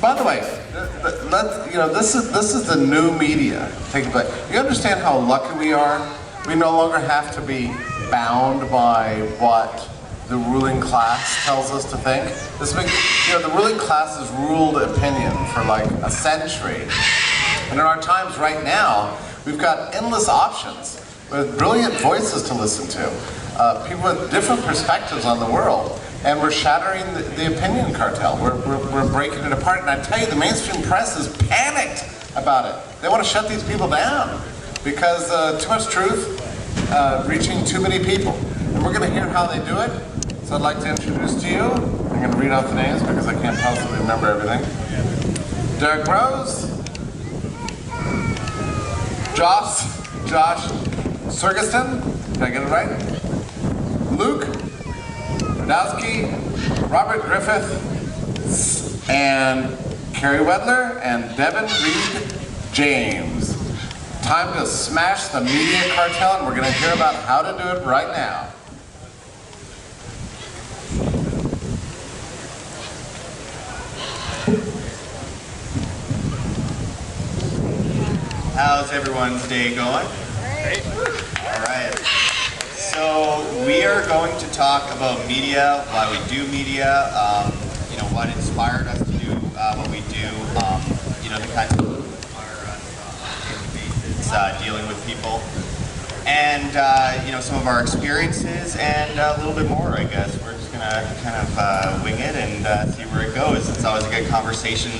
By the way, this is the new media taking place. You understand how lucky we are? We no longer have to be bound by what the ruling class tells us to think. The ruling class has ruled opinion for like a century. And in our times right now, we've got endless options with brilliant voices to listen to, people with different perspectives on the world. And we're shattering the opinion cartel. We're breaking it apart. And I tell you, the mainstream press is panicked about it. They want to shut these people down because too much truth reaching too many people. And we're going to hear how they do it. So I'd like to introduce to you, I'm going to read off the names because I can't possibly remember everything. Derrick Broze, Josh Sigurdson, did I get it right? Luke, Rudkowski, Robert Griffith, and Carey Wedler, and Devon James. Time to smash the media cartel, and we're going to hear about how to do it right now. How's everyone's day going? Great. All right. So we are going to talk about media, why we do media, what inspired us to do what we do, the kind of inspire us on a daily basis dealing with people, and some of our experiences, and a little bit more, I guess. We're just gonna kind of wing it and see where it goes. It's always a good conversation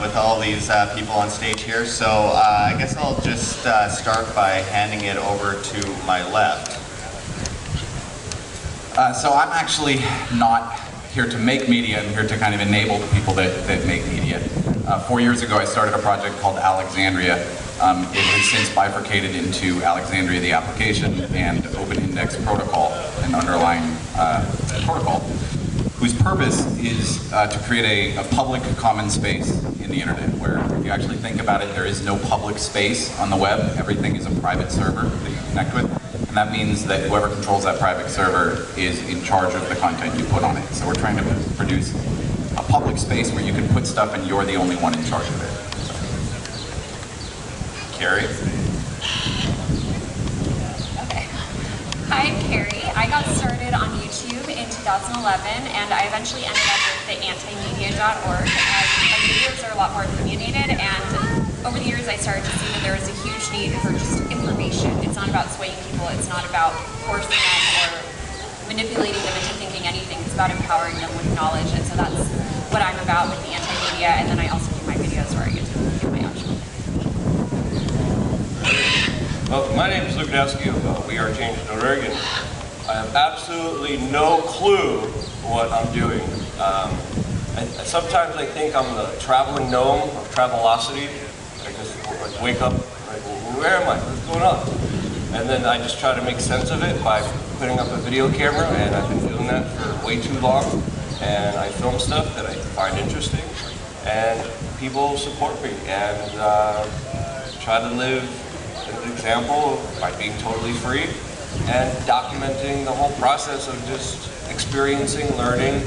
with all these people on stage here. So I guess I'll just start by handing it over to my left. So I'm actually not here to make media. I'm here to kind of enable the people that make media. 4 years ago, I started a project called Alexandria. It has since bifurcated into Alexandria, the application, and Open Index Protocol, an underlying protocol, whose purpose is to create a public common space in the internet, where if you actually think about it, there is no public space on the web. Everything is a private server that you connect with. And that means that whoever controls that private server is in charge of the content you put on it. So we're trying to produce a public space where you can put stuff and you're the only one in charge of it. So. Carey? Okay. Hi, I'm Carey. I got started on YouTube in 2011, and I eventually ended up with the antimedia.org. My videos are a lot more opinionated, and over the years I started to see that there was a huge need for just information. It's not about swaying people, it's not about forcing them or manipulating them into thinking anything. It's about empowering them with knowledge, and so that's what I'm about with the anti-media, and then I also do my videos where I get to give my actual opinion. Well, my name is Rudkowski of We Are Change.org, and I have absolutely no clue what I'm doing. Sometimes I think I'm the traveling gnome of Travelocity. I just wake up, like, where am I? What's going on? And then I just try to make sense of it by putting up a video camera, and I've been doing that for way too long. And I film stuff that I find interesting, and people support me, and try to live an example by being totally free and documenting the whole process of just experiencing, learning,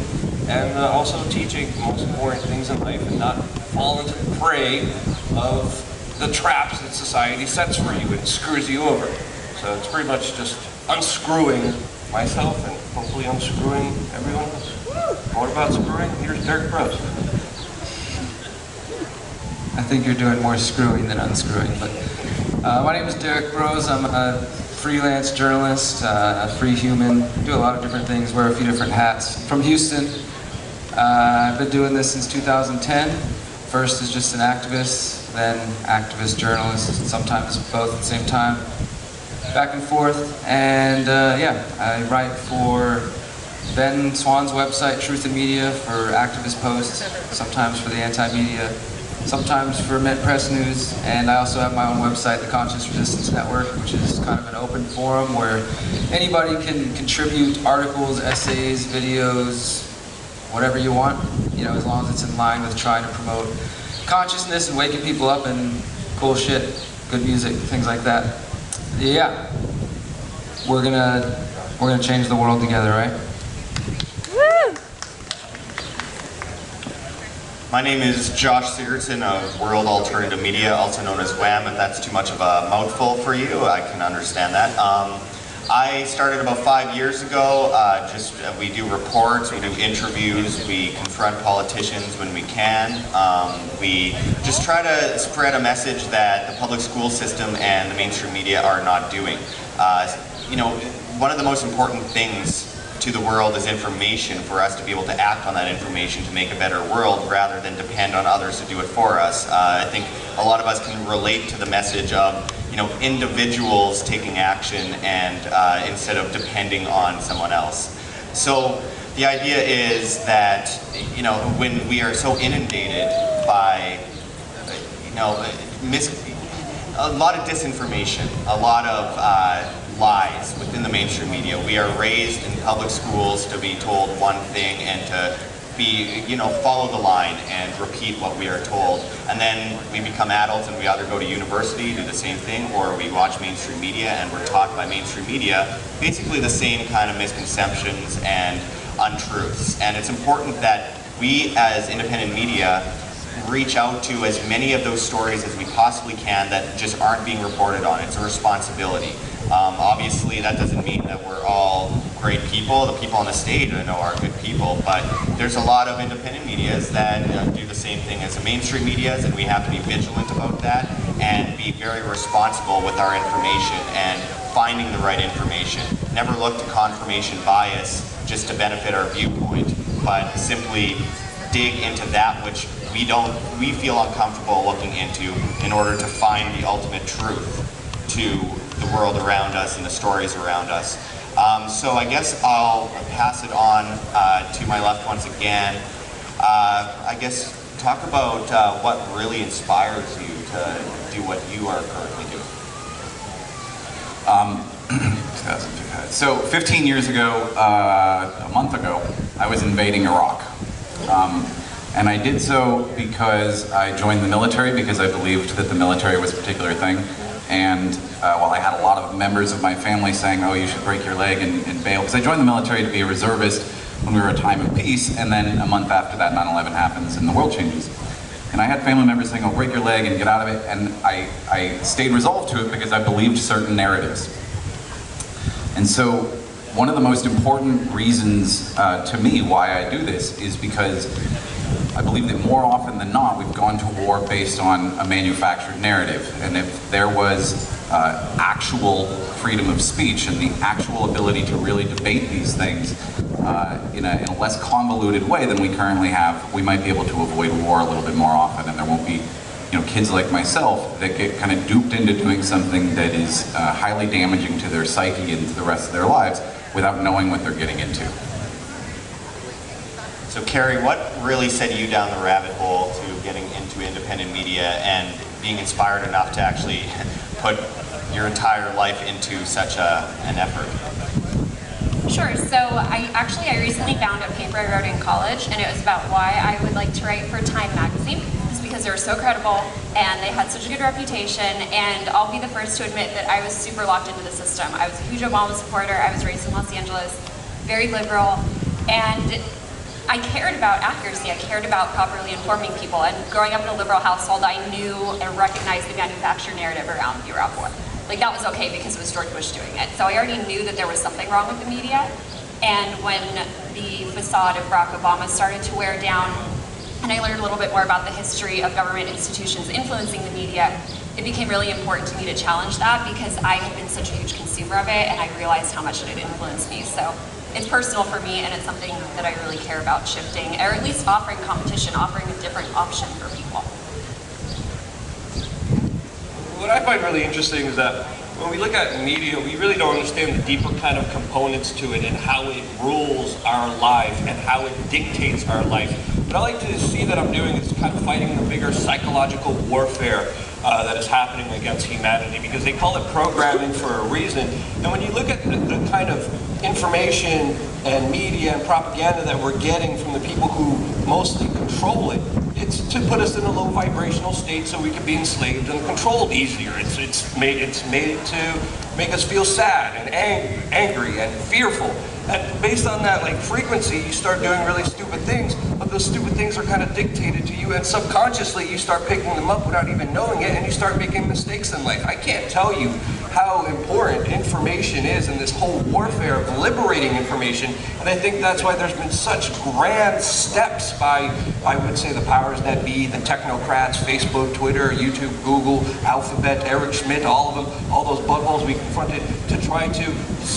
and also teaching the most important things in life, and not fall into the prey of the traps that society sets for you and screws you over. So it's pretty much just unscrewing myself and hopefully unscrewing everyone else. What about screwing? Here's Derrick Broze. I think you're doing more screwing than unscrewing. But my name is Derrick Broze. I'm a freelance journalist, a free human. Do a lot of different things, wear a few different hats. From Houston. I've been doing this since 2010. First as just an activist, then activist journalist, sometimes both at the same time. Back and forth, and I write for Ben Swan's website, Truth and Media, for activist posts, sometimes for the anti-media, sometimes for Mint Press News, and I also have my own website, the Conscious Resistance Network, which is kind of an open forum where anybody can contribute articles, essays, videos, whatever you want, as long as it's in line with trying to promote consciousness and waking people up and cool shit, good music, things like that. Yeah, we're gonna change the world together, right? Woo! My name is Josh Sigurdson of World Alternative Media, also known as WHAM. If that's too much of a mouthful for you, I can understand that. I started about 5 years ago. We do reports, we do interviews, we confront politicians when we can. We just try to spread a message that the public school system and the mainstream media are not doing. You know, one of the most important things to the world is information, for us to be able to act on that information to make a better world rather than depend on others to do it for us. I think a lot of us can relate to the message of, you know, individuals taking action and instead of depending on someone else. So the idea is that, you know, when we are so inundated by, you know, a lot of disinformation, a lot of lies within the mainstream media. We are raised in public schools to be told one thing and to be, you know, follow the line and repeat what we are told. And then we become adults and we either go to university, do the same thing, or we watch mainstream media and we're taught by mainstream media basically the same kind of misconceptions and untruths. And it's important that we as independent media reach out to as many of those stories as we possibly can that just aren't being reported on. It's a responsibility. Obviously, that doesn't mean that we're all great people. The people on the stage, I know, are good people, but there's a lot of independent medias that do the same thing as the mainstream medias, and we have to be vigilant about that and be very responsible with our information and finding the right information. Never look to confirmation bias just to benefit our viewpoint, but simply dig into that which we feel uncomfortable looking into in order to find the ultimate truth to the world around us and the stories around us. So I guess I'll pass it on to my left once again. I guess talk about what really inspires you to do what you are currently doing. So 15 years ago, a month ago, I was invading Iraq. And I did so because I joined the military because I believed that the military was a particular thing. And while I had a lot of members of my family saying, oh, you should break your leg and bail, because I joined the military to be a reservist when we were a time of peace, and then a month after that 9/11 happens and the world changes. And I had family members saying, oh, break your leg and get out of it, and I stayed resolved to it because I believed certain narratives. And so one of the most important reasons to me why I do this is because I believe that more often than not, we've gone to war based on a manufactured narrative. And if there was actual freedom of speech and the actual ability to really debate these things in a less convoluted way than we currently have, we might be able to avoid war a little bit more often, and there won't be, you know, kids like myself that get kind of duped into doing something that is highly damaging to their psyche and to the rest of their lives without knowing what they're getting into. So Carey, what really set you down the rabbit hole to getting into independent media and being inspired enough to actually put your entire life into such an effort? Sure, so I recently found a paper I wrote in college, and it was about why I would like to write for Time magazine. It's because they were so credible and they had such a good reputation, and I'll be the first to admit that I was super locked into the system. I was a huge Obama supporter. I was raised in Los Angeles, very liberal, and I cared about accuracy. I cared about properly informing people, and growing up in a liberal household, I knew and recognized the manufactured narrative around the Iraq War. Like, that was okay because it was George Bush doing it. So I already knew that there was something wrong with the media, and when the facade of Barack Obama started to wear down, and I learned a little bit more about the history of government institutions influencing the media, it became really important to me to challenge that because I had been such a huge consumer of it, and I realized how much it had influenced me. So it's personal for me, and it's something that I really care about shifting, or at least offering competition, offering a different option for people. What I find really interesting is that when we look at media, we really don't understand the deeper kind of components to it and how it rules our life and how it dictates our life. What I like to see that I'm doing is kind of fighting the bigger psychological warfare that is happening against humanity, because they call it programming for a reason. And when you look at the kind of information and media and propaganda that we're getting from the people who mostly control it, it's to put us in a low vibrational state so we can be enslaved and controlled easier. It's made to make us feel sad and angry and fearful. And based on that like frequency, you start doing really stupid things, but those stupid things are kind of dictated to you, and subconsciously you start picking them up without even knowing it, and you start making mistakes in life. I can't tell you how important information is in this whole warfare of liberating information, and I think that's why there's been such grand steps by, I would say, the powers that be, the technocrats, Facebook, Twitter, YouTube, Google, Alphabet, Eric Schmidt, all of them, all those buttholes we confronted to try to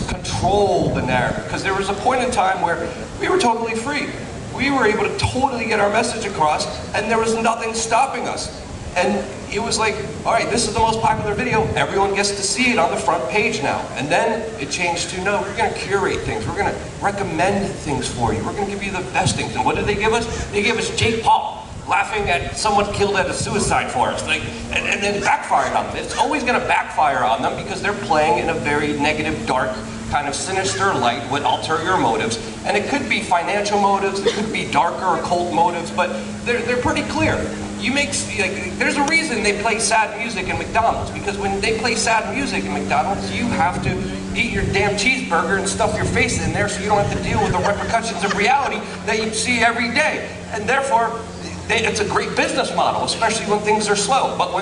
control the narrative. Because there was a point in time where we were totally free. We were able to totally get our message across, and there was nothing stopping us. And it was like, all right, this is the most popular video. Everyone gets to see it on the front page now. And then it changed to, no, we're going to curate things. We're going to recommend things for you. We're going to give you the best things. And what did they give us? They gave us Jake Paul laughing at someone killed at a suicide forest. Like, and then it backfired on them. It's always going to backfire on them because they're playing in a very negative, dark, kind of sinister light with ulterior motives. And it could be financial motives, it could be darker occult motives, but they're pretty clear. You make, like, there's a reason they play sad music in McDonald's, because when they play sad music in McDonald's, you have to eat your damn cheeseburger and stuff your face in there so you don't have to deal with the repercussions of reality that you see every day. And therefore, it's a great business model, especially when things are slow. But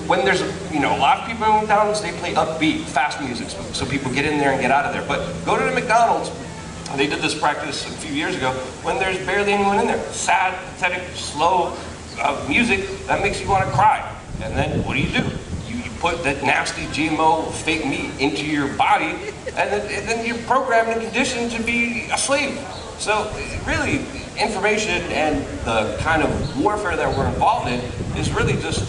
when there's, a lot of people in McDonald's, they play upbeat, fast music, so people get in there and get out of there. But go to the McDonald's, and they did this practice a few years ago, when there's barely anyone in there. Sad, pathetic, slow music that makes you want to cry. And then what do? You put that nasty GMO fake meat into your body, and then you're programmed and conditioned to be a slave. So really, information and the kind of warfare that we're involved in is really just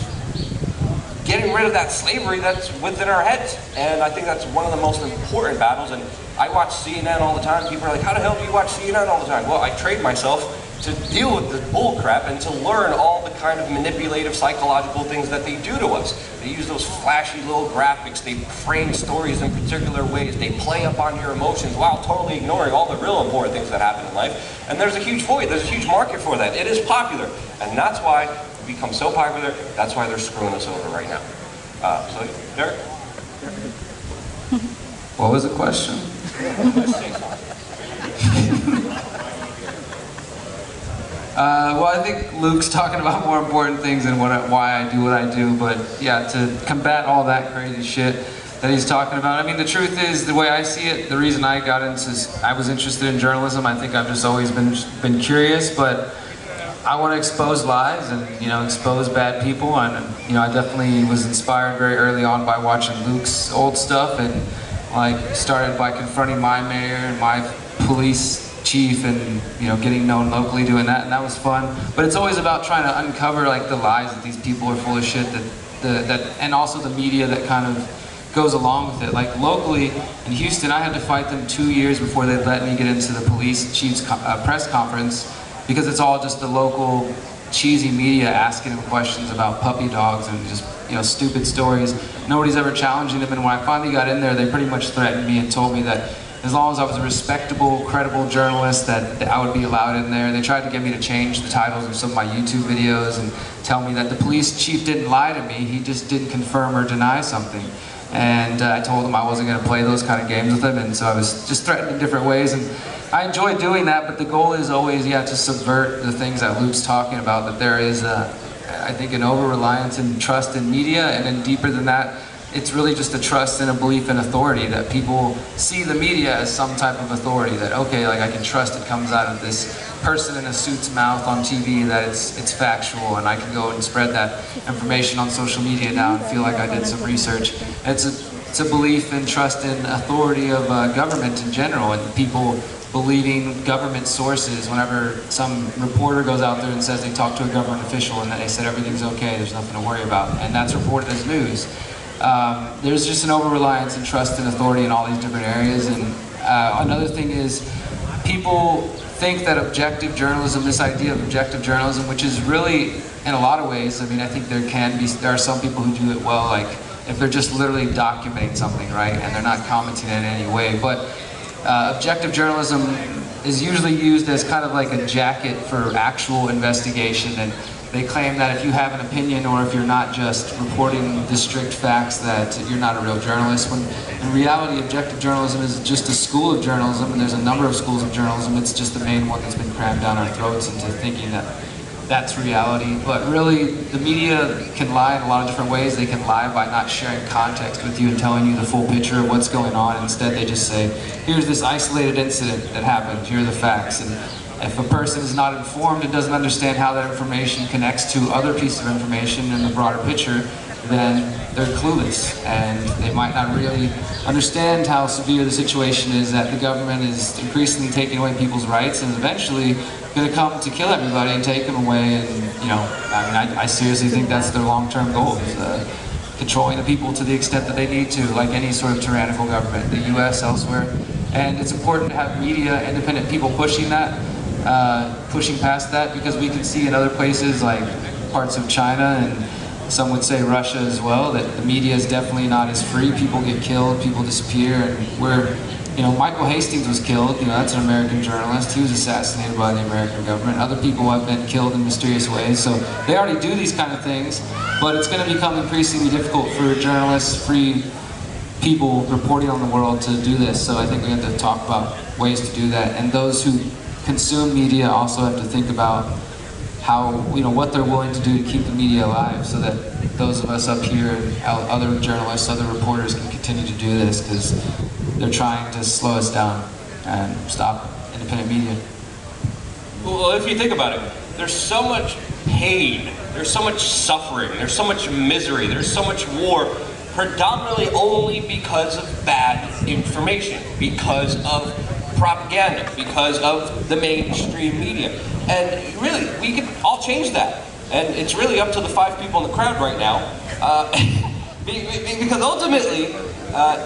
getting rid of that slavery that's within our heads. And I think that's one of the most important battles. And I watch CNN all the time. People are like, how the hell do you watch CNN all the time? Well, I train myself to deal with this bull crap and to learn all the kind of manipulative psychological things that they do to us. They use those flashy little graphics, they frame stories in particular ways, they play up on your emotions while totally ignoring all the real important things that happen in life. And there's a huge void, there's a huge market for that. It is popular, and that's why we become so popular, that's why they're screwing us over right now. So, Derek? What was the question? Well, I think Luke's talking about more important things than why I do what I do, but yeah, to combat all that crazy shit that he's talking about. I mean, the truth is, the way I see it, the reason I got into, I was interested in journalism. I think I've just always been curious, but I want to expose lies and, expose bad people. And, I definitely was inspired very early on by watching Luke's old stuff, and started by confronting my mayor and my police chief and getting known locally doing that, and that was fun. But it's always about trying to uncover the lies that these people are full of shit, and also the media that kind of goes along with it. Like locally in Houston, I had to fight them 2 years before they'd let me get into the police chief's press conference, because it's all just the local cheesy media asking them questions about puppy dogs and just stupid stories. Nobody's ever challenging them, and when I finally got in there, they pretty much threatened me and told me that as long as I was a respectable, credible journalist, that I would be allowed in there. They tried to get me to change the titles of some of my YouTube videos and tell me that the police chief didn't lie to me, he just didn't confirm or deny something. And I told him I wasn't going to play those kind of games with him, and so I was just threatened in different ways. And I enjoy doing that, but the goal is always, to subvert the things that Luke's talking about, that there is, I think, an over-reliance and trust in media, and then deeper than that, it's really just a trust and a belief in authority, that people see the media as some type of authority, that, okay, I can trust it comes out of this person in a suit's mouth on TV, that it's factual, and I can go and spread that information on social media now and feel like I did some research. It's a belief and trust in authority of government in general, and people believing government sources. Whenever some reporter goes out there and says they talked to a government official and that they said everything's okay, there's nothing to worry about, and that's reported as news. There's just an over-reliance and trust and authority in all these different areas. And another thing is, people think that objective journalism, this idea of objective journalism, which is really, in a lot of ways, I think there are some people who do it well, like if they're just literally documenting something, right, and they're not commenting in any way. But objective journalism is usually used as kind of like a jacket for actual investigation, and they claim that if you have an opinion or if you're not just reporting the strict facts that you're not a real journalist, when in reality objective journalism is just a school of journalism, and there's a number of schools of journalism. It's just the main one that's been crammed down our throats into thinking that that's reality. But really, the media can lie in a lot of different ways. They can lie by not sharing context with you and telling you the full picture of what's going on. Instead, they just say, here's this isolated incident that happened, here are the facts. And if a person is not informed and doesn't understand how that information connects to other pieces of information in the broader picture, then they're clueless, and they might not really understand how severe the situation is, that the government is increasingly taking away people's rights and eventually going to come to kill everybody and take them away. And, you know, I mean, I seriously think that's their long-term goal, is controlling the people to the extent that they need to, like any sort of tyrannical government, the US, elsewhere. And it's important to have media, independent people pushing that, pushing past that, because we can see in other places like parts of China, and some would say Russia as well, that the media is definitely not as free. People get killed, people disappear, and we're, you know, Michael Hastings was killed, you know, that's an American journalist. He was assassinated by the American government. Other people have been killed in mysterious ways. So they already do these kind of things, but it's going to become increasingly difficult for journalists, free people reporting on the world to do this. So I think we have to talk about ways to do that. And those who consume media also have to think about how, you know, what they're willing to do to keep the media alive, so that those of us up here and other journalists, other reporters can continue to do this, because they're trying to slow us down and stop independent media. Well, if you think about it, there's so much pain, there's so much suffering, there's so much misery, there's so much war, predominantly only because of bad information, because of propaganda, because of the mainstream media. And really, we could all change that. And it's really up to the 5 people in the crowd right now. Because ultimately,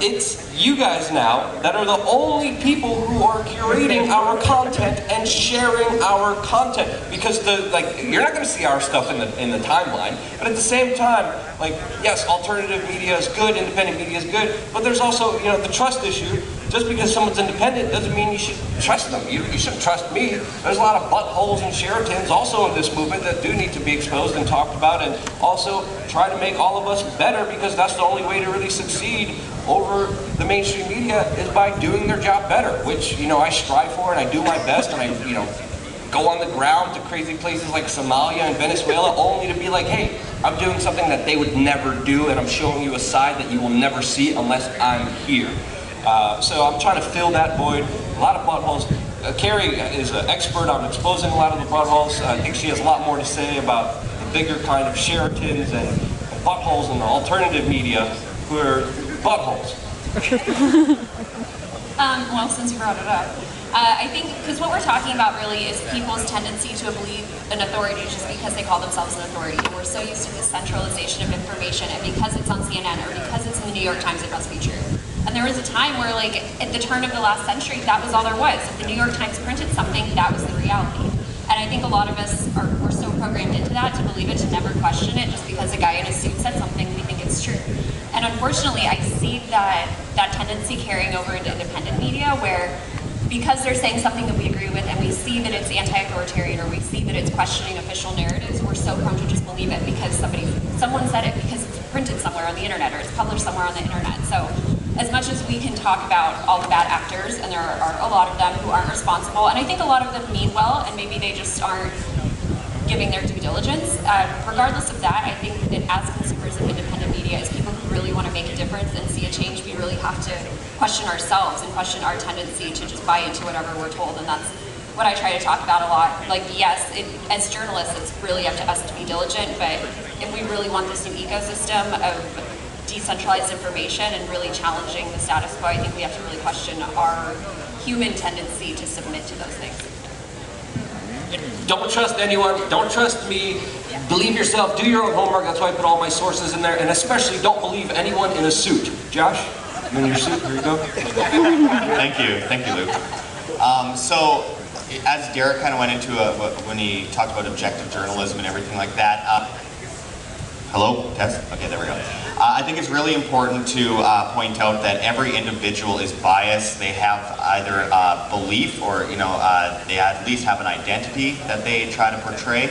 it's you guys now that are the only people who are curating our content and sharing our content. Because you're not going to see our stuff in the timeline, but at the same time, like, yes, alternative media is good, independent media is good, but there's also, you know, the trust issue. Just because someone's independent doesn't mean you should trust them. You shouldn't trust me. There's a lot of buttholes and Sheratons also in this movement that do need to be exposed and talked about, and also try to make all of us better, because that's the only way to really succeed over the mainstream media, is by doing their job better, which, you know, I strive for and I do my best, and I, you know, go on the ground to crazy places like Somalia and Venezuela only to be like, hey, I'm doing something that they would never do, and I'm showing you a side that you will never see unless I'm here. So I'm trying to fill that void. A lot of buttholes. Carey is an expert on exposing a lot of the buttholes. I think she has a lot more to say about the bigger kind of Sheratons and buttholes in the alternative media who are buttholes. Well, since you brought it up, I think, because what we're talking about really is people's tendency to believe an authority just because they call themselves an authority. And we're so used to this centralization of information, and because it's on CNN or because it's in the New York Times, it must be true. And there was a time where, like, at the turn of the last century, that was all there was. If the New York Times printed something, that was the reality. And I think a lot of us we're so programmed into that, to believe it, to never question it. Just because a guy in a suit said something, we think it's true. And unfortunately, I see that tendency carrying over into independent media, where because they're saying something that we agree with, and we see that it's anti-authoritarian, or we see that it's questioning official narratives, we're so prone to just believe it because someone said it, because it's printed somewhere on the internet, or it's published somewhere on the internet. So as much as we can talk about all the bad actors, and there are a lot of them who aren't responsible, and I think a lot of them mean well, and maybe they just aren't giving their due diligence. Regardless of that, I think that as consumers of independent media, as people who really want to make a difference and see a change, we really have to question ourselves and question our tendency to just buy into whatever we're told. And that's what I try to talk about a lot. Like, yes, as journalists, it's really up to us to be diligent, but if we really want this new ecosystem of decentralized information and really challenging the status quo, I think we have to really question our human tendency to submit to those things. Don't trust anyone, don't trust me, believe yourself, do your own homework. That's why I put all my sources in there, and especially don't believe anyone in a suit. Josh, you in your suit, here you go. Thank you, Luke. So, as Derrick kind of went into when he talked about objective journalism and everything like that, hello, test? Okay, there we go. I think it's really important to point out that every individual is biased. They have either belief or, you know, they at least have an identity that they try to portray.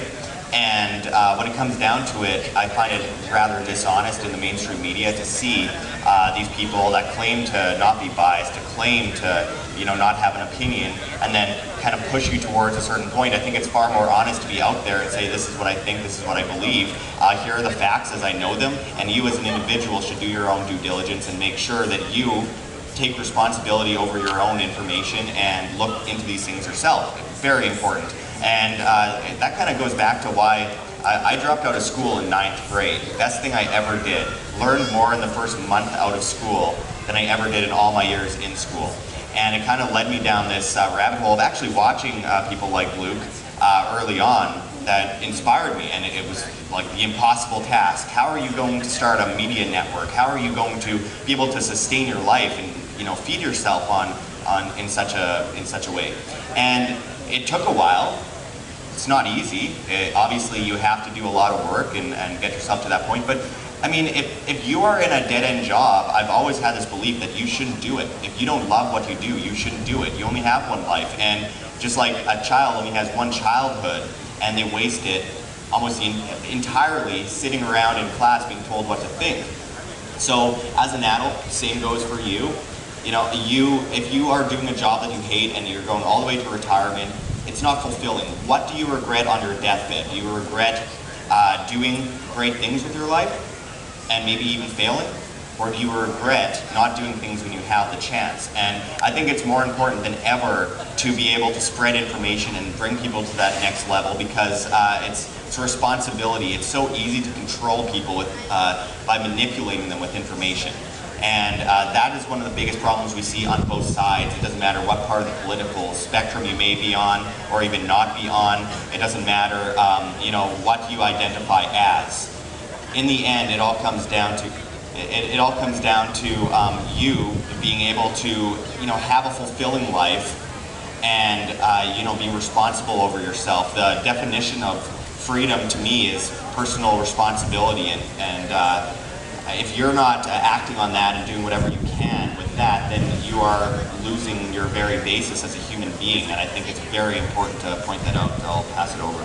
And when it comes down to it, I find it rather dishonest in the mainstream media to see these people that claim to not be biased, to claim to, not have an opinion, and then kind of push you towards a certain point. I think it's far more honest to be out there and say, this is what I think, this is what I believe. Here are the facts as I know them, and you as an individual should do your own due diligence and make sure that you take responsibility over your own information and look into these things yourself. Very important. And that kind of goes back to why I dropped out of school in 9th grade. Best thing I ever did. Learned more in the first month out of school than I ever did in all my years in school. And it kind of led me down this rabbit hole of actually watching people like Luke early on that inspired me. And it was like the impossible task. How are you going to start a media network? How are you going to be able to sustain your life and feed yourself in such a way? And it took a while. It's not easy. Obviously, you have to do a lot of work and get yourself to that point. But I mean, if you are in a dead-end job, I've always had this belief that you shouldn't do it. If you don't love what you do, you shouldn't do it. You only have one life. And just like a child only has one childhood, and they waste it almost entirely sitting around in class being told what to think. So as an adult, same goes for you. If you are doing a job that you hate and you're going all the way to retirement, it's not fulfilling. What do you regret on your deathbed? Do you regret doing great things with your life and maybe even failing? Or do you regret not doing things when you have the chance? And I think it's more important than ever to be able to spread information and bring people to that next level, because it's a responsibility. It's so easy to control people by manipulating them with information. And that is one of the biggest problems we see on both sides. It doesn't matter what part of the political spectrum you may be on or even not be on. It doesn't matter what you identify as. In the end, it all comes down to you being able to have a fulfilling life and being responsible over yourself. The definition of freedom to me is personal responsibility, and if you're not acting on that and doing whatever you can with that, then you are losing your very basis as a human being, and I think it's very important to point that out. I'll pass it over.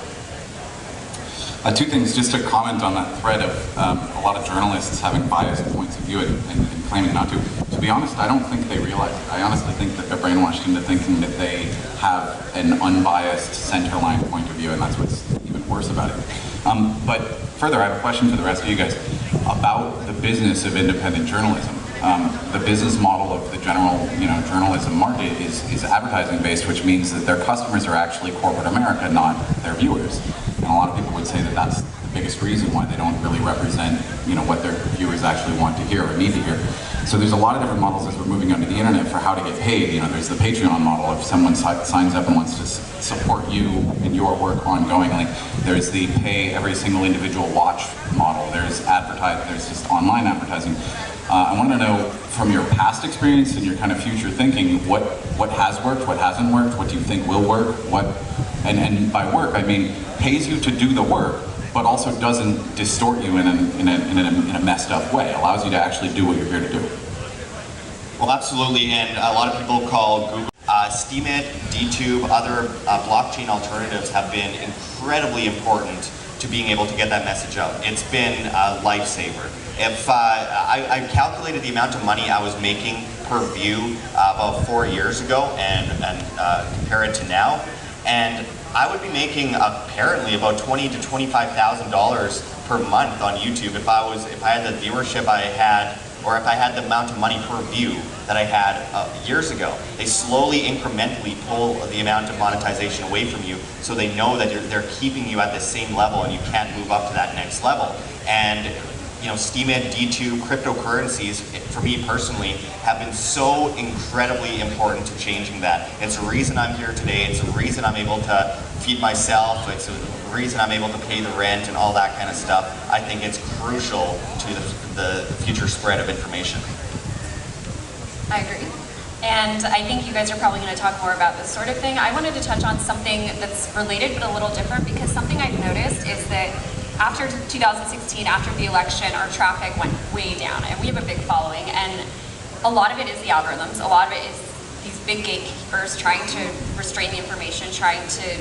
Two things, just to comment on that thread of a lot of journalists having biased points of view and claiming not to. To be honest, I don't think they realize it. I honestly think that they're brainwashed into thinking that they have an unbiased centerline point of view, and that's what's even worse about it. But further, I have a question for the rest of you guys about the business of independent journalism. The business model of the general journalism market is advertising based, which means that their customers are actually corporate America, not their viewers. And a lot of people would say that that's the biggest reason why they don't really represent what their viewers actually want to hear or need to hear. So there's a lot of different models as we're moving onto the internet for how to get paid. There's the Patreon model if someone signs up and wants to support you in your work ongoingly. There's the pay every single individual watch model. There's just online advertising. I want to know from your past experience and your kind of future thinking, what has worked, what hasn't worked, what do you think will work, and by work I mean pays you to do the work, but also doesn't distort you in a messed up way, allows you to actually do what you're here to do. Well, absolutely, and a lot of people call Google, Steemit, DTube, other blockchain alternatives have been incredibly important to being able to get that message out. It's been a lifesaver. If I calculated the amount of money I was making per view about 4 years ago and compare it to now, and I would be making apparently about $20,000 to $25,000 per month on YouTube if I had the viewership I had, or if I had the amount of money per view that I had years ago. They slowly, incrementally pull the amount of monetization away from you, so they know that they're keeping you at the same level and you can't move up to that next level. And Steemit, DTube, cryptocurrencies, for me personally, have been so incredibly important to changing that. It's the reason I'm here today. It's the reason I'm able to feed myself. It's the reason I'm able to pay the rent and all that kind of stuff. I think it's crucial to the future spread of information. I agree. And I think you guys are probably going to talk more about this sort of thing. I wanted to touch on something that's related but a little different, because something I've noticed is that after 2016, after the election, our traffic went way down, and we have a big following, and a lot of it is the algorithms, a lot of it is these big gatekeepers trying to restrain the information, trying to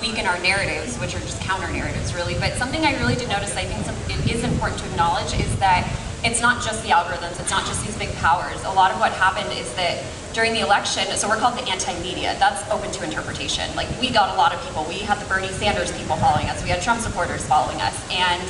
weaken our narratives, which are just counter narratives really. But something I really did notice, I think it is important to acknowledge, is that it's not just the algorithms, it's not just these big powers. A lot of what happened is that during the election, so we're called the anti-media, that's open to interpretation. Like, we got a lot of people. We had the Bernie Sanders people following us, we had Trump supporters following us, and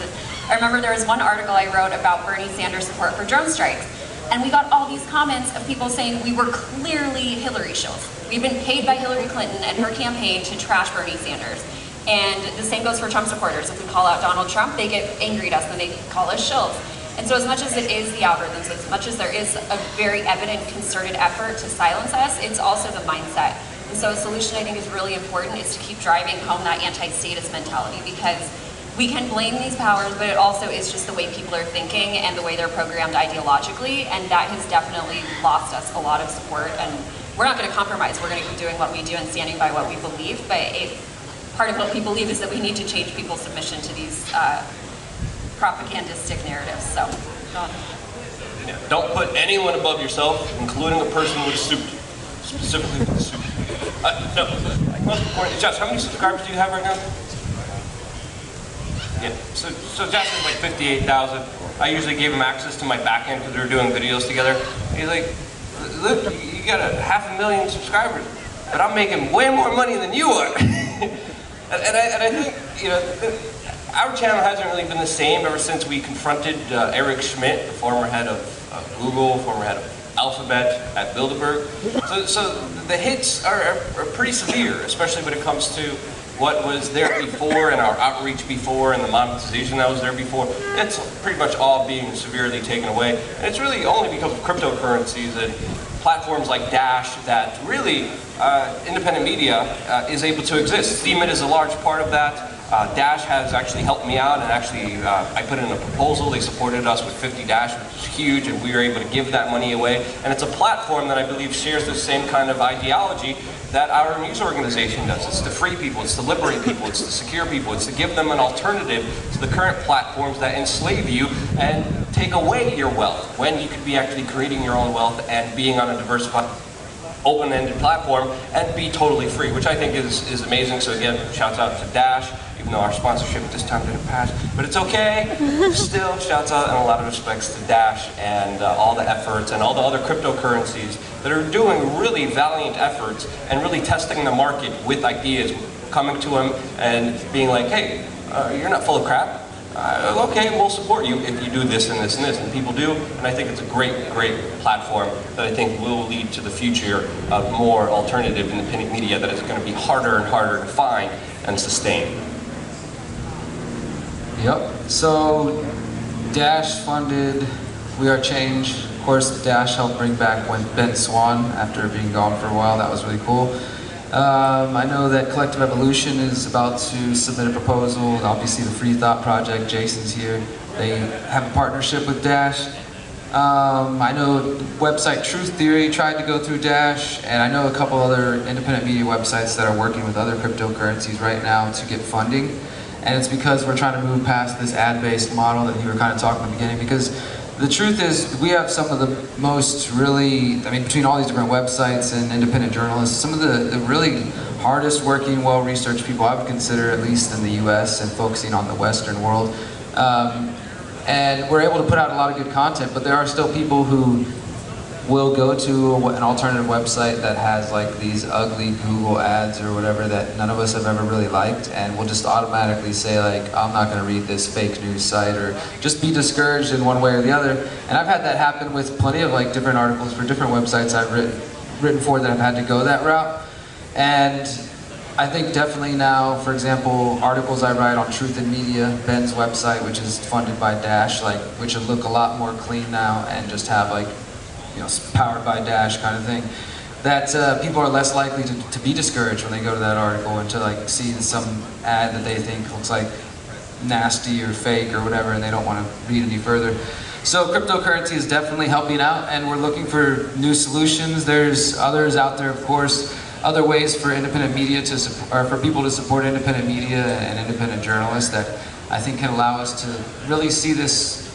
I remember there was one article I wrote about Bernie Sanders support for drone strikes, and we got all these comments of people saying we were clearly Hillary shills. We've been paid by Hillary Clinton and her campaign to trash Bernie Sanders. And the same goes for Trump supporters. If we call out Donald Trump, they get angry at us and they call us shills. And so as much as it is the algorithms, as much as there is a very evident concerted effort to silence us, it's also the mindset. And so a solution I think is really important is to keep driving home that anti-status mentality, because we can blame these powers, but it also is just the way people are thinking and the way they're programmed ideologically, and that has definitely lost us a lot of support. And we're not going to compromise, we're going to keep doing what we do and standing by what we believe, but part of what we believe is that we need to change people's submission to these propagandistic narratives. So, Yeah, don't put anyone above yourself, including a person with a suit. Specifically with a suit. No, most important, Josh, how many subscribers do you have right now? Yeah, so Josh is like 58,000. I usually gave him access to my back end because we were doing videos together. He's like, look, you got 500,000 subscribers, but I'm making way more money than you are. and I think, you know, our channel hasn't really been the same ever since we confronted Eric Schmidt, the former head of Google, former head of Alphabet at Bilderberg. So the hits are pretty severe, especially when it comes to what was there before and our outreach before and the monetization that was there before. It's pretty much all being severely taken away. And it's really only because of cryptocurrencies and platforms like Dash that really independent media is able to exist. Steemit is a large part of that. Dash has actually helped me out, and actually I put in a proposal. They supported us with 50 Dash, which is huge, and we were able to give that money away. And it's a platform that I believe shares the same kind of ideology that our news organization does. It's to free people, it's to liberate people, it's to secure people, it's to give them an alternative to the current platforms that enslave you and take away your wealth, when you could be actually creating your own wealth and being on a diversified, open-ended platform and be totally free, which I think is amazing. So again, shouts out to Dash, even though our sponsorship this time didn't pass, but it's okay. Still, shouts out and a lot of respects to Dash and all the efforts and all the other cryptocurrencies that are doing really valiant efforts and really testing the market with ideas, coming to them and being like, hey, you're not full of crap. Okay, we'll support you if you do this and this and this, and people do, and I think it's a great platform that I think will lead to the future of more alternative independent media that is going to be harder and harder to find and sustain. Yep, so Dash funded We Are Change. Of course, Dash helped bring back Ben Swan after being gone for a while. That was really cool. I know that Collective Evolution is about to submit a proposal. Obviously the Free Thought Project, Jason's here. They have a partnership with Dash. I know the website Truth Theory tried to go through Dash, and I know a couple other independent media websites that are working with other cryptocurrencies right now to get funding. And it's because we're trying to move past this ad-based model that you were kind of talking at the beginning, because the truth is, we have some of the most really, I mean, between all these different websites and independent journalists, some of the really hardest working, well-researched people I would consider, at least in the US and focusing on the Western world. And we're able to put out a lot of good content, but there are still people who will go to an alternative website that has like these ugly Google ads or whatever that none of us have ever really liked, and we'll just automatically say like, I'm not going to read this fake news site, or just be discouraged in one way or the other. And I've had that happen with plenty of like different articles for different websites I've written for that have had to go that route. And I think definitely now, for example, articles I write on Truth in Media, Ben's website, which is funded by Dash, like, which would look a lot more clean now and just have like, you know, powered by Dash kind of thing, that people are less likely to be discouraged when they go to that article and to like see some ad that they think looks like nasty or fake or whatever, and they don't want to read any further. So cryptocurrency is definitely helping out, and we're looking for new solutions. There's others out there, of course, other ways for independent media to or for people to support independent media and independent journalists that I think can allow us to really see this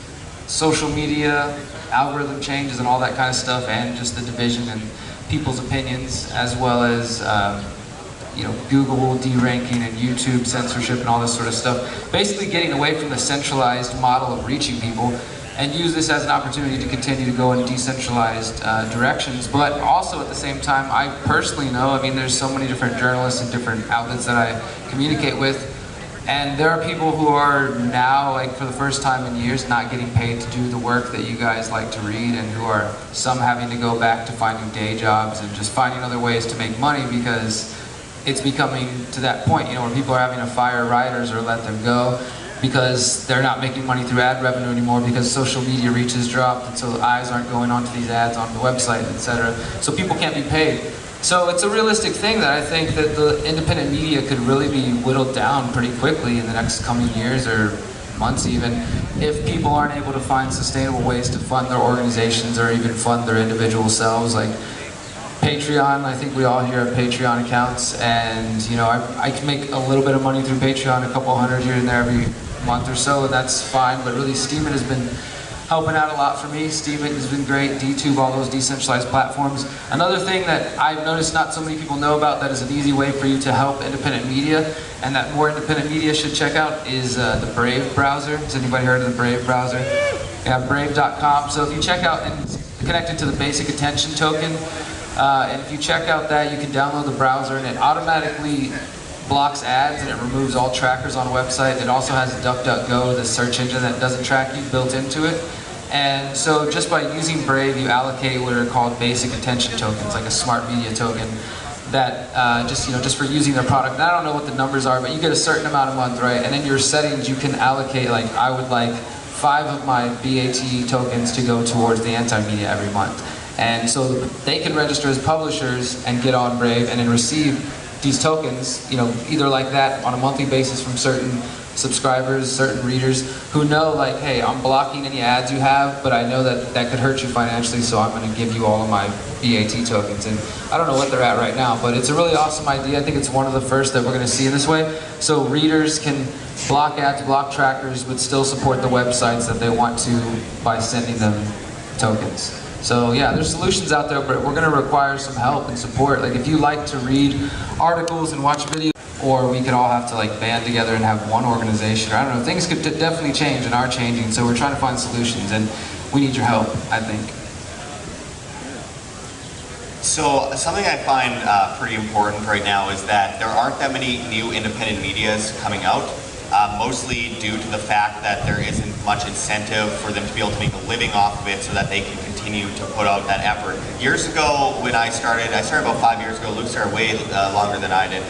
social media algorithm changes and all that kind of stuff, and just the division and people's opinions, as well as you know, Google deranking and YouTube censorship and all this sort of stuff. Basically getting away from the centralized model of reaching people and use this as an opportunity to continue to go in decentralized directions. But also at the same time, I personally know, I mean, there's so many different journalists and different outlets that I communicate with, and there are people who are now, like for the first time in years, not getting paid to do the work that you guys like to read, and who are some having to go back to finding day jobs and just finding other ways to make money, because it's becoming to that point, you know, where people are having to fire writers or let them go because they're not making money through ad revenue anymore because social media reach has dropped, and so eyes aren't going onto these ads on the website, etc. So people can't be paid. So it's a realistic thing that I think that the independent media could really be whittled down pretty quickly in the next coming years or months even, if people aren't able to find sustainable ways to fund their organizations or even fund their individual selves. Like Patreon, I think we all here have Patreon accounts, and you know, I can make a little bit of money through Patreon, a couple hundred here and there every month or so, and that's fine. But really, Steemit has been helping out a lot for me. Steemit has been great, DTube, all those decentralized platforms. Another thing that I've noticed not so many people know about that is an easy way for you to help independent media, and that more independent media should check out, is the Brave browser. Has anybody heard of the Brave browser? Yeah, brave.com. So if you check out and connect it to the basic attention token, and if you check out that, you can download the browser, and it automatically blocks ads and it removes all trackers on a website. It also has DuckDuckGo, the search engine that doesn't track you, built into it. And so just by using Brave, you allocate what are called basic attention tokens, like a smart media token, that just for using their product. And I don't know what the numbers are, but you get a certain amount a month, right? And in your settings, you can allocate, like, I would like 5 of my BAT tokens to go towards the anti-media every month. And so they can register as publishers and get on Brave and then receive these tokens, you know, either like that on a monthly basis from certain subscribers, certain readers who know, like, hey, I'm blocking any ads you have, but I know that that could hurt you financially, so I'm going to give you all of my BAT tokens. And I don't know what they're at right now, but it's a really awesome idea. I think it's one of the first that we're going to see in this way. So readers can block ads, block trackers, but still support the websites that they want to by sending them tokens. So yeah, there's solutions out there, but we're going to require some help and support. Like if you like to read articles and watch videos, or we could all have to like band together and have one organization. Or I don't know, things could definitely change and are changing, so we're trying to find solutions, and we need your help, I think. So something I find pretty important right now is that there aren't that many new independent medias coming out. Mostly due to the fact that there isn't much incentive for them to be able to make a living off of it so that they can continue to put out that effort. Years ago when I started about 5 years ago, Luke started way longer than I did.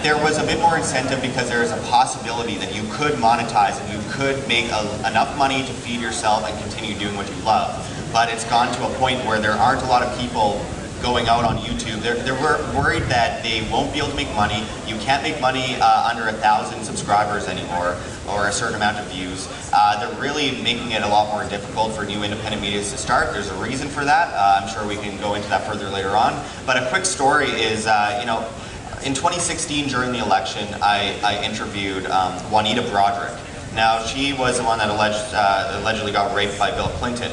There was a bit more incentive because there is a possibility that you could monetize and you could make enough money to feed yourself and continue doing what you love. But it's gone to a point where there aren't a lot of people going out on YouTube. They're worried that they won't be able to make money. You can't make money under 1,000 subscribers anymore, or a certain amount of views. They're really making it a lot more difficult for new independent media to start. There's a reason for that. I'm sure we can go into that further later on. But a quick story is, in 2016 during the election, I interviewed Juanita Broderick. Now, she was the one that allegedly got raped by Bill Clinton.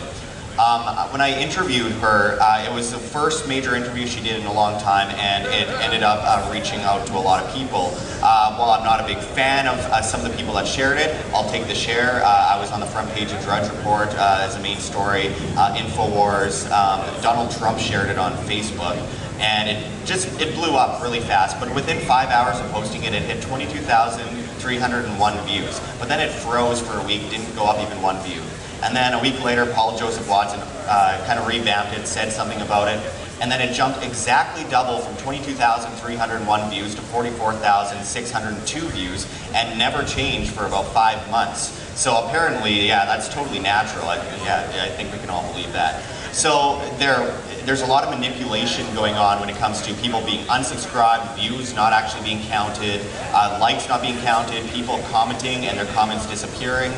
When I interviewed her, it was the first major interview she did in a long time, and it ended up reaching out to a lot of people. While I'm not a big fan of some of the people that shared it, I'll take the share. I was on the front page of Drudge Report as a main story, InfoWars. Donald Trump shared it on Facebook, and it blew up really fast. But within 5 hours of posting it, it hit 22,301 views. But then it froze for a week, didn't go up even 1 view. And then a week later, Paul Joseph Watson kind of revamped it, said something about it, and then it jumped exactly double from 22,301 views to 44,602 views, and never changed for about 5 months. So apparently, yeah, that's totally natural. I think we can all believe that. So there's a lot of manipulation going on when it comes to people being unsubscribed, views not actually being counted, likes not being counted, people commenting and their comments disappearing.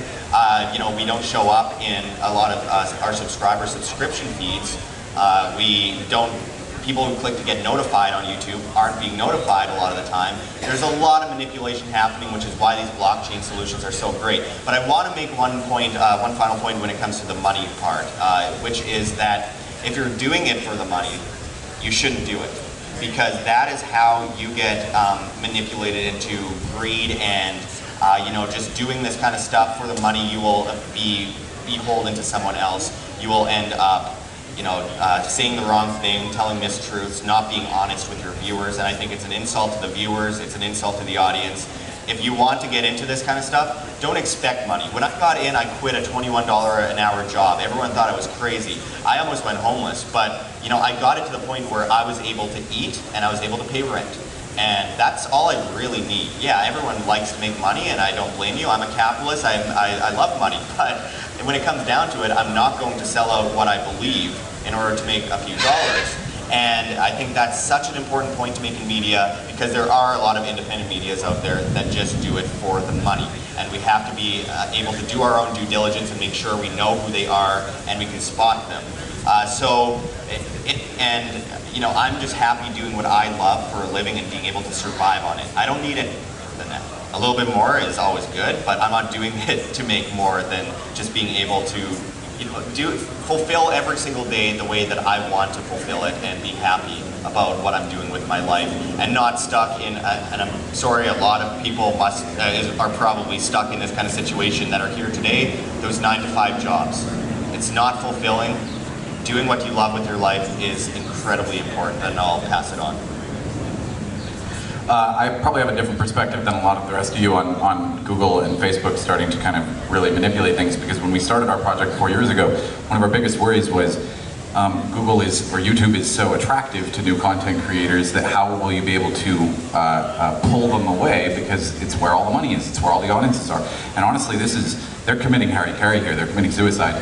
We don't show up in a lot of our subscriber subscription feeds. People who click to get notified on YouTube aren't being notified a lot of the time. There's a lot of manipulation happening, which is why these blockchain solutions are so great. But I want to make one final point when it comes to the money part, which is that if you're doing it for the money, you shouldn't do it. because that is how you get manipulated into greed and just doing this kind of stuff for the money. You will be beholden to someone else. You will end up saying the wrong thing, telling mistruths, not being honest with your viewers, and I think it's an insult to the viewers, it's an insult to the audience. If you want to get into this kind of stuff, don't expect money. When I got in, I quit a $21 an hour job. Everyone thought I was crazy. I almost went homeless, but I got it to the point where I was able to eat and I was able to pay rent. And that's all I really need. Yeah, everyone likes to make money, and I don't blame you. I'm a capitalist, I love money, but when it comes down to it, I'm not going to sell out what I believe in order to make a few dollars. And I think that's such an important point to make in media, because there are a lot of independent medias out there that just do it for the money. And we have to be able to do our own due diligence and make sure we know who they are and we can spot them. I'm just happy doing what I love for a living and being able to survive on it. I don't need it more than that. A little bit more is always good, but I'm not doing it to make more than just being able to fulfill every single day the way that I want to fulfill it and be happy about what I'm doing with my life and not stuck in, and I'm sorry, a lot of people are probably stuck in this kind of situation that are here today, those 9-to-5 jobs. It's not fulfilling. Doing what you love with your life is incredibly important, and I'll pass it on. I probably have a different perspective than a lot of the rest of you on Google and Facebook starting to kind of really manipulate things, because when we started our project 4 years ago, one of our biggest worries was Google or YouTube is so attractive to new content creators that how will you be able to pull them away, because it's where all the money is, it's where all the audiences are. And honestly, they're committing Carey here, they're committing suicide.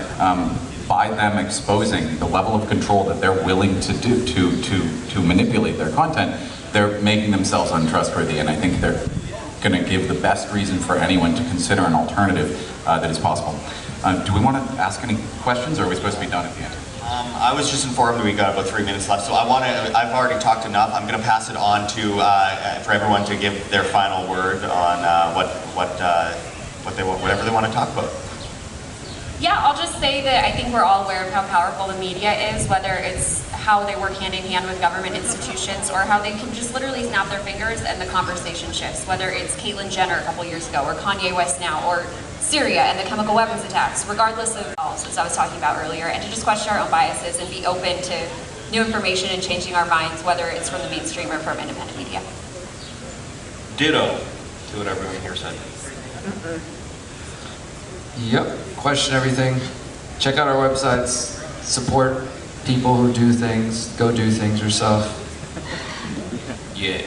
By them exposing the level of control that they're willing to do to manipulate their content, they're making themselves untrustworthy, and I think they're going to give the best reason for anyone to consider an alternative that is possible. Do we want to ask any questions, or are we supposed to be done at the end? I was just informed that we got about 3 minutes left, so I've already talked enough. I'm going to pass it on to for everyone to give their final word on whatever they want to talk about. Yeah, I'll just say that I think we're all aware of how powerful the media is, whether it's how they work hand in hand with government institutions or how they can just literally snap their fingers and the conversation shifts, whether it's Caitlyn Jenner a couple years ago or Kanye West now or Syria and the chemical weapons attacks, regardless of all, as I was talking about earlier, and to just question our own biases and be open to new information and changing our minds, whether it's from the mainstream or from independent media. Ditto to what everyone here said. Yep, question everything. Check out our websites, support people who do things, go do things yourself. Yeah.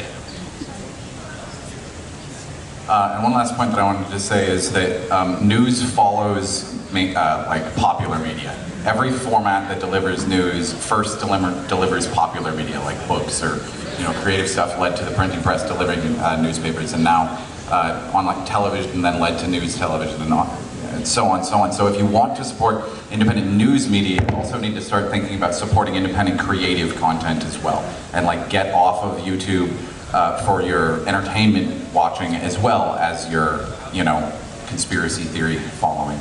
And one last point that I wanted to say is that news follows like popular media. Every format that delivers news first delivers popular media, like books or creative stuff led to the printing press delivering newspapers, and now online television then led to news television and so on, so on. So if you want to support independent news media, you also need to start thinking about supporting independent creative content as well, and like get off of YouTube for your entertainment watching as well as your, conspiracy theory following.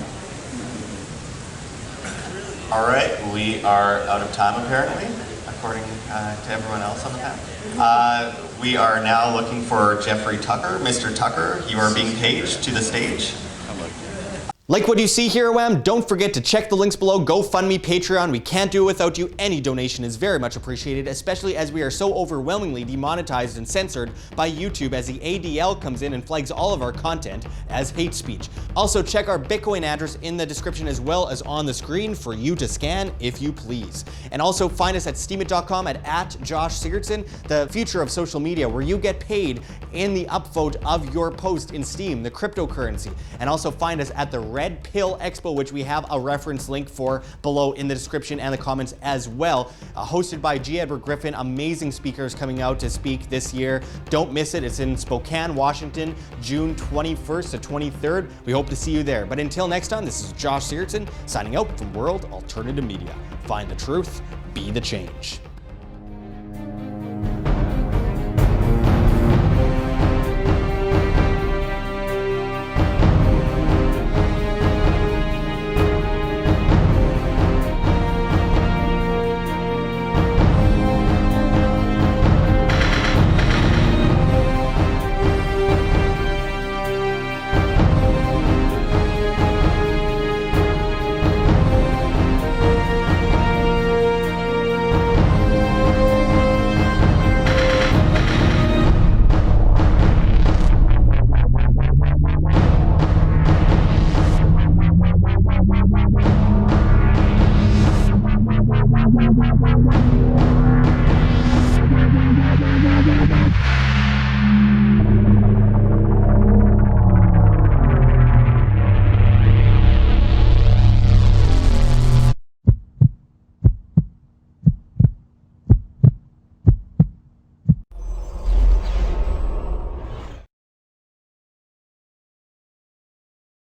All right, we are out of time apparently, according to everyone else on the panel. We are now looking for Jeffrey Tucker. Mr. Tucker, you are being paged to the stage. Like what you see here, WAM? Don't forget to check the links below. GoFundMe, Patreon. We can't do it without you. Any donation is very much appreciated, especially as we are so overwhelmingly demonetized and censored by YouTube as the ADL comes in and flags all of our content as hate speech. Also, check our Bitcoin address in the description as well as on the screen for you to scan if you please. And also find us at steemit.com at Josh Sigurdson, the future of social media, where you get paid in the upvote of your post in Steem, the cryptocurrency. And also find us at the Red Pill Expo, which we have a reference link for below in the description and the comments as well. Hosted by G. Edward Griffin, amazing speakers coming out to speak this year. Don't miss it. It's in Spokane, Washington, June 21st to 23rd. We hope to see you there. But until next time, this is Josh Sigurdson signing out from World Alternative Media. Find the truth, be the change.